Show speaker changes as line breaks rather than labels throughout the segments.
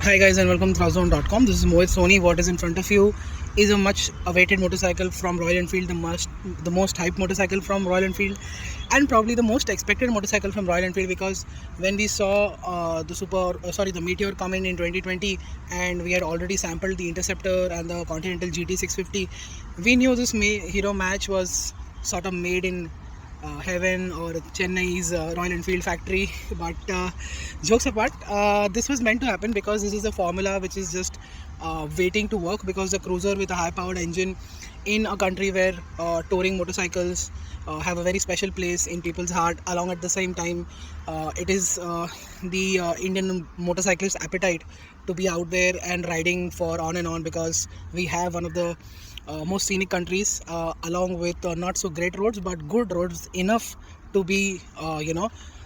Hi guys and welcome to Throwzone.com. This is Mohit Soni. What is in front of you is a much awaited motorcycle from Royal Enfield, the most hyped motorcycle from Royal Enfield, and probably the most expected motorcycle from Royal Enfield, because when we saw the Meteor coming in 2020, and we had already sampled the Interceptor and the Continental GT 650, we knew this hero match was sort of made in heaven or Chennai's Royal Enfield factory. But jokes apart, this was meant to happen because this is a formula which is just waiting to work, because the cruiser with a high powered engine in a country where touring motorcycles have a very special place in people's heart. Along at the same time, it is the Indian motorcyclist appetite to be out there and riding for on and on, because we have one of the most scenic countries, along with not so great roads but good roads enough to be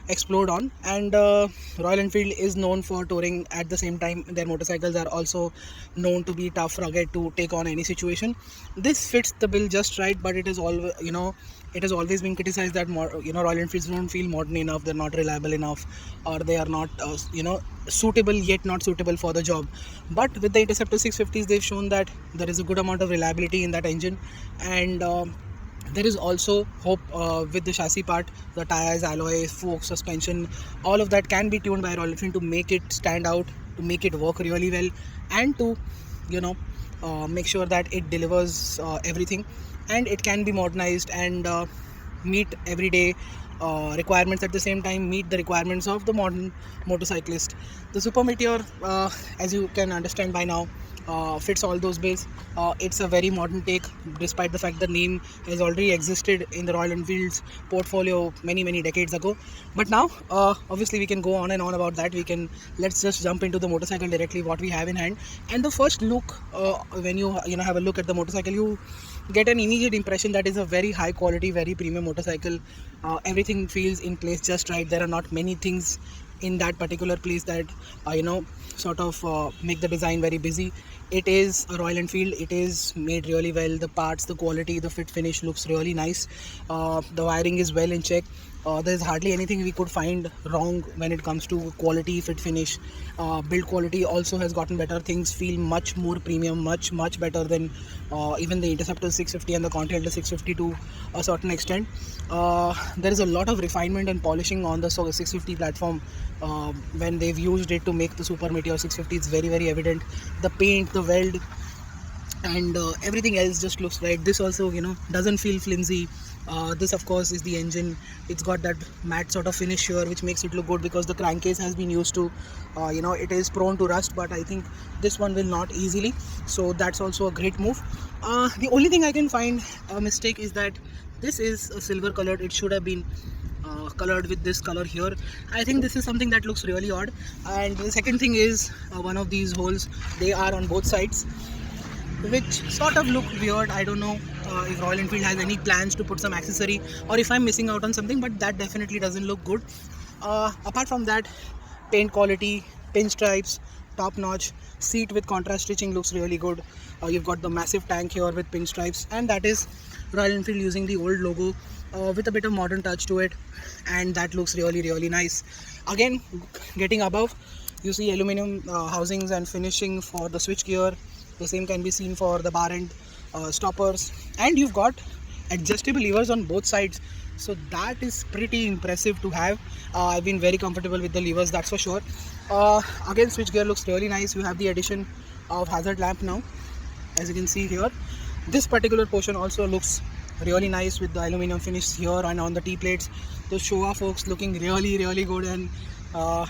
explored on. And Royal Enfield is known for touring. At the same time, their motorcycles are also known to be tough, rugged, to take on any situation. This fits the bill just right, but it is always it has always been criticized that Royal Enfields don't feel modern enough, they're not reliable enough, or they are not suitable, yet not suitable for the job. But with the Interceptor 650s, they've shown that there is a good amount of reliability in that engine. And there is also hope with the chassis part. The tires, alloy, forks, suspension, all of that can be tuned by Royal Enfield to make it stand out, to make it work really well, and to make sure that it delivers everything, and it can be modernized and meet everyday requirements, at the same time meet the requirements of the modern motorcyclist. The Super Meteor, as you can understand by now, fits all those bills. It's a very modern take, despite the fact the name has already existed in the Royal Enfield's portfolio many decades ago. But now obviously we can go on and on about that. Let's just jump into the motorcycle directly, what we have in hand. And the first look, when you have a look at the motorcycle, you get an immediate impression that is a very high quality, very premium motorcycle. Everything feels in place just right. There are not many things in that particular place that make the design very busy. It is a Royal Enfield. It is made really well. The parts, the quality, the fit finish looks really nice. The wiring is well in check. There's hardly anything we could find wrong when it comes to quality, fit finish. Build quality also has gotten better. Things feel much more premium, much better than even the Interceptor 650 and the Continental 650 to a certain extent. There is a lot of refinement and polishing on the 650 platform. When they've used it to make the Super Meteor 650, it's very evident. The paint, the weld, and everything else just looks right. This also doesn't feel flimsy. This of course is the engine. It's got that matte sort of finish here, which makes it look good, because the crankcase has been used to it is prone to rust, but I think this one will not easily, so that's also a great move. The only thing I can find a mistake is that this is a silver colored. It should have been colored with this color here. I think this is something that looks really odd. And the second thing is, one of these holes, they are on both sides, which sort of look weird. I don't know if Royal Enfield has any plans to put some accessory, or if I'm missing out on something, but that definitely doesn't look good. Apart from that, paint quality, pinstripes, top notch. Seat with contrast stitching looks really good. You've got the massive tank here with pinstripes, and that is Royal Enfield using the old logo with a bit of modern touch to it, and that looks really nice. Again, getting above, you see aluminum housings and finishing for the switch gear. The same can be seen for the bar end stoppers, and you've got adjustable levers on both sides, so that is pretty impressive to have. I've been very comfortable with the levers, that's for sure. Again, switch gear looks really nice. You have the addition of hazard lamp now, as you can see here. This particular portion also looks really nice with the aluminum finish here and on the T-plates. The Showa forks looking really good, and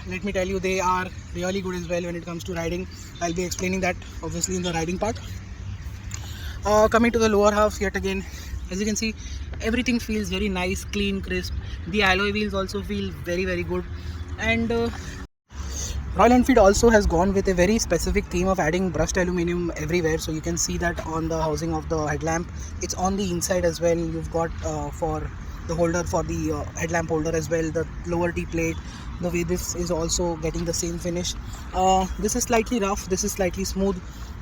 let me tell you, they are really good as well when it comes to riding. I'll be explaining that obviously in the riding part. Coming to the lower half, yet again, as you can see, everything feels very nice, clean, crisp. The alloy wheels also feel very good. And Royal Enfield also has gone with a very specific theme of adding brushed aluminum everywhere. So you can see that on the housing of the headlamp. It's on the inside as well. You've got for the holder, for the headlamp holder as well, the lower T-plate. The way this is also getting the same finish. This is slightly rough, this is slightly smooth,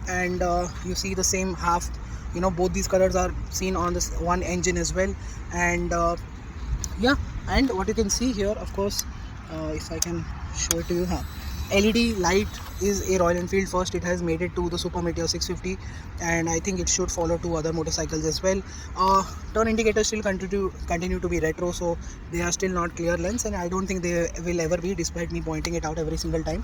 and you see the same half. Both these colors are seen on this one engine as well. And yeah, and what you can see here, of course, if I can show it to you, LED light is a Royal Enfield first. It has made it to the Super Meteor 650, and I think it should follow to other motorcycles as well. Turn indicators still continue to be retro, so they are still not clear lens, and I don't think they will ever be, despite me pointing it out every single time,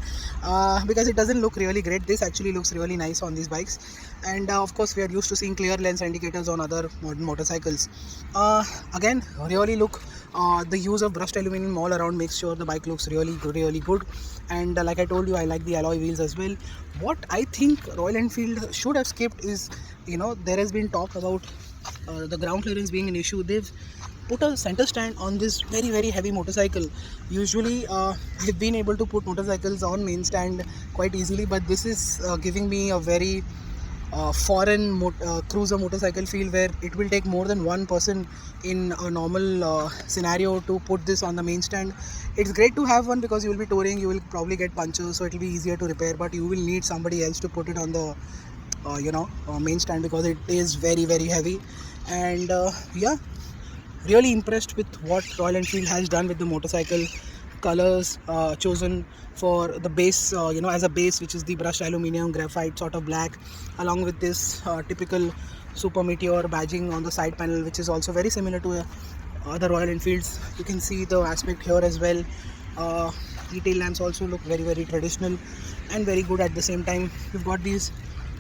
because it doesn't look really great. This actually looks really nice on these bikes, and of course we are used to seeing clear lens indicators on other modern motorcycles. Again, really look. The use of brushed aluminum all around makes sure the bike looks really good. And like I told you, I like the alloy wheels as well. What I think Royal Enfield should have skipped is, there has been talk about the ground clearance being an issue. They've put a center stand on this very heavy motorcycle. Usually I've been able to put motorcycles on main stand quite easily, but this is giving me a very foreign cruiser motorcycle feel, where it will take more than one person in a normal scenario to put this on the main stand. It's great to have one because you will be touring, you will probably get punctures, so it will be easier to repair, but you will need somebody else to put it on the main stand, because it is very heavy. And yeah, really impressed with what Royal Enfield has done with the motorcycle. Colors chosen for the base, as a base, which is the brushed aluminum graphite sort of black, along with this typical Super Meteor badging on the side panel, which is also very similar to other Royal Enfields. You can see the aspect here as well. The tail lamps also look very traditional and very good at the same time. You've got these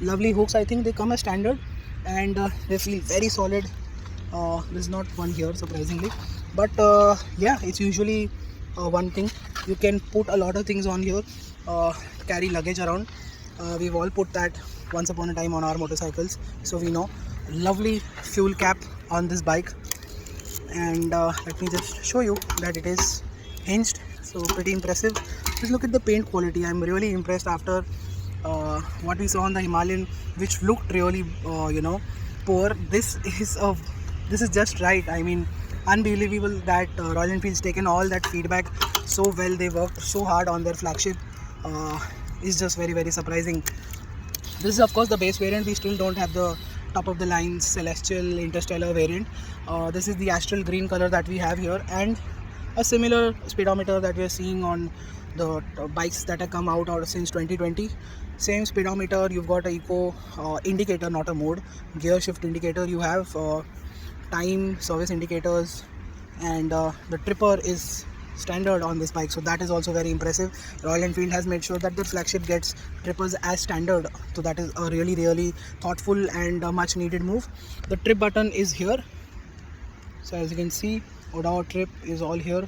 lovely hooks. I think they come as standard, and they feel very solid. There's not one here, surprisingly, but yeah, it's usually one thing. You can put a lot of things on here, carry luggage around. We've all put that once upon a time on our motorcycles, so we know. Lovely fuel cap on this bike, and let me just show you that it is hinged, so pretty impressive. Just look at the paint quality. I'm really impressed after what we saw on the Himalayan, which looked really poor. This is just right. I mean, unbelievable that Royal Enfield's taken all that feedback so well. They worked so hard on their flagship. It's just very surprising. This is of course the base variant. We still don't have the top of the line Celestial Interstellar variant. This is the Astral green color that we have here, and a similar speedometer that we are seeing on the bikes that have come out since 2020. Same speedometer. You've got a eco indicator, not a mode, gear shift indicator. You have time, service indicators, and the tripper is standard on this bike, so that is also very impressive. Royal Enfield has made sure that the flagship gets trippers as standard, so that is a really thoughtful and much needed move. The trip button is here, so as you can see, Odawa trip is all here.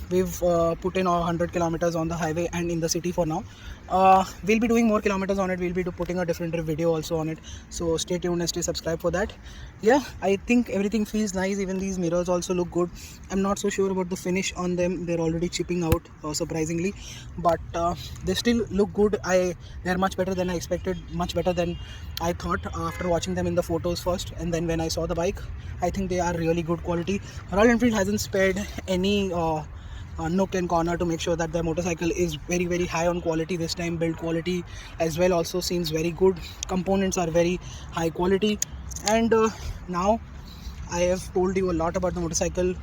We've put in 100 kilometers on the highway and in the city for now. We'll be doing more kilometers on it. We'll be putting a different video also on it, so stay tuned and stay subscribed for that. Yeah, I think everything feels nice. Even these mirrors also look good. I'm not so sure about the finish on them. They're already chipping out, surprisingly, but they still look good. They're much better than I expected, much better than I thought after watching them in the photos first, and then when I saw the bike, I think they are really good quality. Royal Enfield hasn't spared any nook and corner to make sure that the motorcycle is very high on quality. This time build quality as well also seems very good. Components are very high quality, and now I have told you a lot about the motorcycle,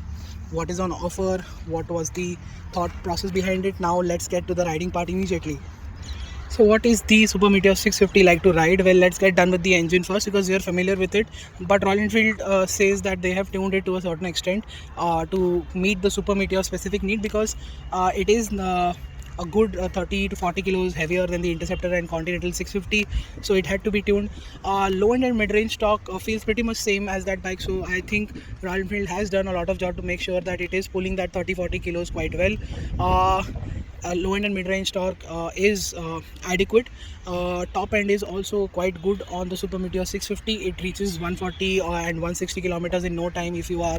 what is on offer, what was the thought process behind it. Now let's get to the riding part immediately. So what is the Super Meteor 650 like to ride? Well, let's get done with the engine first, because we are familiar with it. But Royal Enfield says that they have tuned it to a certain extent to meet the Super Meteor specific need, because it is a good 30 to 40 kilos heavier than the Interceptor and Continental 650, so it had to be tuned. Low end and mid-range torque feels pretty much same as that bike, so I think Royal Enfield has done a lot of job to make sure that it is pulling that 30-40 kilos quite well. Low end and mid-range torque is adequate. Top end is also quite good on the Super Meteor 650. It reaches 140 and 160 kilometers in no time if you are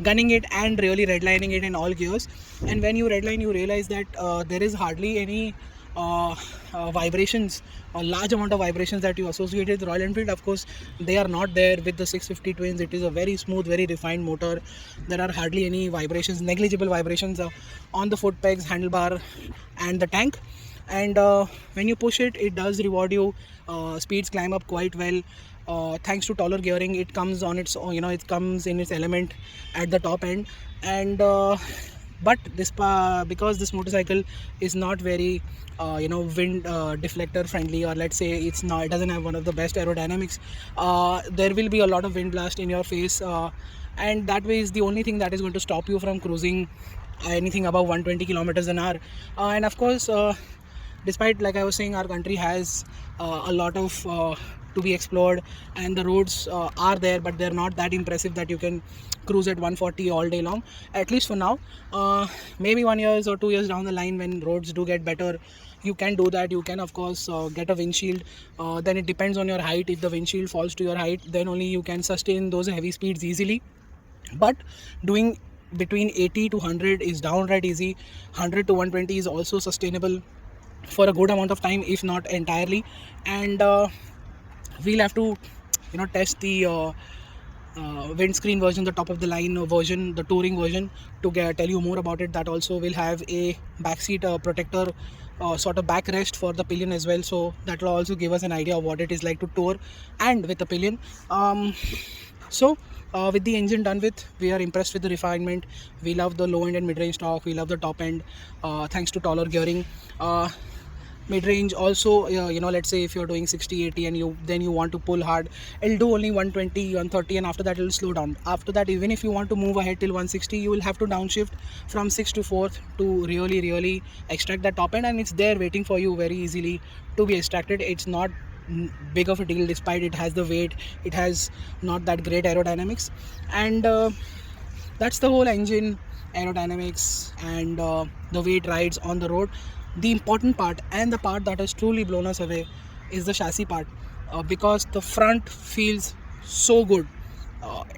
gunning it and really redlining it in all gears. And when you redline, you realize that there is hardly any vibrations, a large amount of vibrations that you associate with Royal Enfield. Of course, they are not there with the 650 twins. It is a very smooth, very refined motor. There are hardly any vibrations, negligible vibrations on the foot pegs, handlebar, and the tank. And when you push it, it does reward you. Speeds climb up quite well. Thanks to taller gearing, it comes on its own, it comes in its element at the top end. And But because this motorcycle is not very wind deflector friendly, or let's say it doesn't have one of the best aerodynamics, there will be a lot of wind blast in your face, and that way is the only thing that is going to stop you from cruising anything above 120 kilometers an hour. And of course, despite, like I was saying, our country has a lot of to be explored, and the roads are there, but they're not that impressive that you can cruise at 140 all day long, at least for now. Maybe 1 years or 2 years down the line, when roads do get better, you can do that. You can of course get a windshield. Then it depends on your height. If the windshield falls to your height, then only you can sustain those heavy speeds easily. But doing between 80 to 100 is downright easy. 100 to 120 is also sustainable for a good amount of time, if not entirely. And we'll have to test the windscreen version, the top of the line version, the touring version, to tell you more about it. That also will have a backseat protector, sort of backrest for the pillion as well, so that will also give us an idea of what it is like to tour and with the pillion. With the engine done with, we are impressed with the refinement. We love the low end and mid-range torque. We love the top end, thanks to taller gearing. Mid-range also, let's say if you're doing 60-80 and you want to pull hard, it'll do only 120, 130, and after that it'll slow down. After that, even if you want to move ahead till 160, you will have to downshift from 6th to 4th to really extract that top end, and it's there waiting for you very easily to be extracted. It's not big of a deal, despite it has the weight. It has not that great aerodynamics, and that's the whole engine, aerodynamics, and the way it rides on the road. The important part, and the part that has truly blown us away, is the chassis part, because the front feels so good.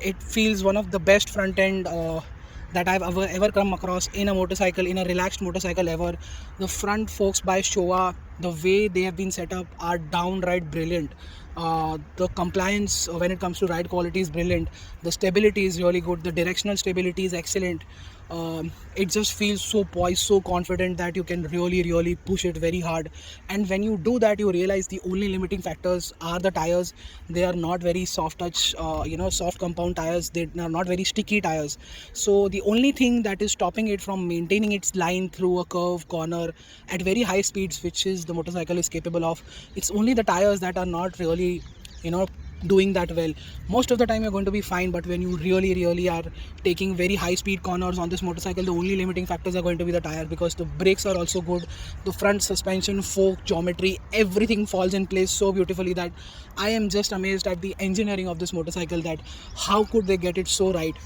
It feels one of the best front end that I've ever come across in a motorcycle, in a relaxed motorcycle ever. The front forks by Showa, the way they have been set up, are downright brilliant. The compliance when it comes to ride quality is brilliant. The stability is really good. The directional stability is excellent. It just feels so poised, so confident, that you can really push it very hard. And when you do that, you realize the only limiting factors are the tires. They are not very soft touch, soft compound tires. They are not very sticky tires. So the only thing that is stopping it from maintaining its line through a curve, corner at very high speeds, which is the motorcycle is capable of, it's only the tires that are not really doing that well. Most of the time you're going to be fine, but when you really are taking very high speed corners on this motorcycle, the only limiting factors are going to be the tire, because the brakes are also good. The front suspension, fork, geometry, everything falls in place so beautifully that I am just amazed at the engineering of this motorcycle, that how could they get it so right.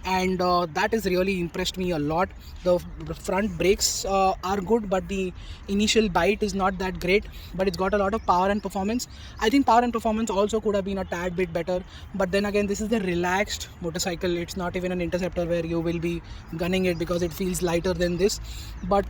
And that has really impressed me a lot. The front brakes are good, but the initial bite is not that great, but it's got a lot of power and performance. I think power and performance also could have been a tad bit better, but then again, this is the relaxed motorcycle. It's not even an Interceptor where you will be gunning it, because it feels lighter than this. But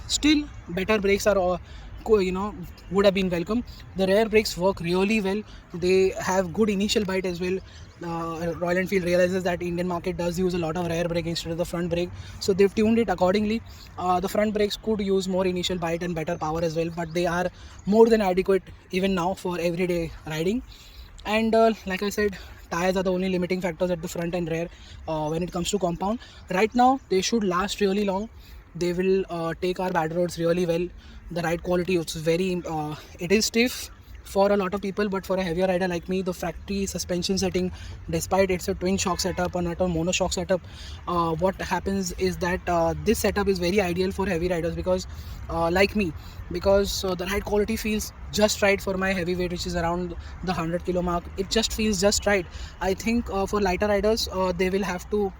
still, better brakes are would have been welcome. The rear brakes work really well. They have good initial bite as well. Royal Enfield realizes that Indian market does use a lot of rear brake instead of the front brake, so they've tuned it accordingly. The front brakes could use more initial bite and better power as well, but they are more than adequate even now for everyday riding. And like I said, tires are the only limiting factors at the front and rear when it comes to compound. Right now they should last really long. They will take our bad roads really well. The ride quality, it's very it is stiff for a lot of people, but for a heavier rider like me, the factory suspension setting, despite it's a twin shock setup or not a mono shock setup, what happens is that this setup is very ideal for heavy riders, because like me, because the ride quality feels just right for my heavy weight, which is around the 100 kilo mark. It just feels just right. I think for lighter riders, they will have to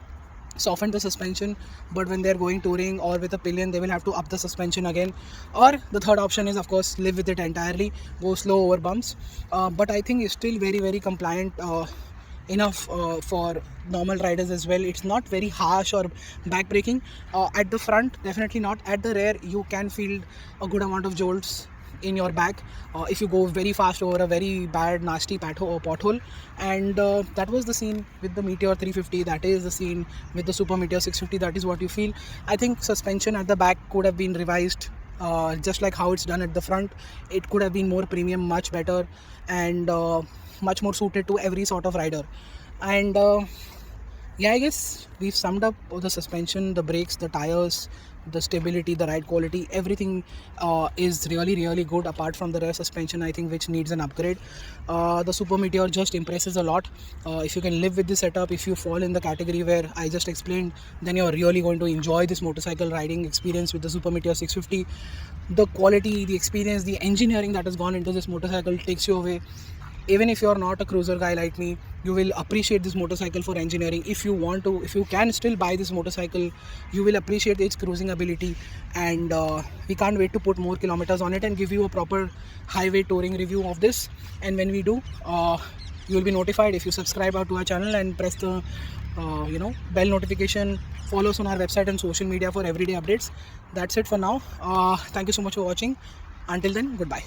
soften the suspension, but when they're going touring or with a pillion, they will have to up the suspension again. Or the third option is, of course, live with it entirely, go slow over bumps. But I think it's still very compliant enough for normal riders as well. It's not very harsh or backbreaking. At the front, definitely not. At the rear, you can feel a good amount of jolts in your back if you go very fast over a very bad nasty pothole. And that was the scene with the Meteor 350. That is the scene with the Super Meteor 650. That is what you feel. I think suspension at the back could have been revised, just like how it's done at the front. It could have been more premium, much better, and much more suited to every sort of rider. And Yeah, I guess we've summed up all the suspension, the brakes, the tires, the stability, the ride quality. Everything is really, really good apart from the rear suspension, I think, which needs an upgrade. The Super Meteor just impresses a lot. If you can live with this setup, if you fall in the category where I just explained, then you're really going to enjoy this motorcycle riding experience with the Super Meteor 650. The quality, the experience, the engineering that has gone into this motorcycle takes you away. Even if you're not a cruiser guy like me, you will appreciate this motorcycle for engineering. If you want to, if you can still buy this motorcycle, you will appreciate its cruising ability. And we can't wait to put more kilometers on it and give you a proper highway touring review of this. And when we do, you will be notified if you subscribe to our channel and press the bell notification. Follow us on our website and social media for everyday updates. That's it for now. Thank you so much for watching. Until then, goodbye.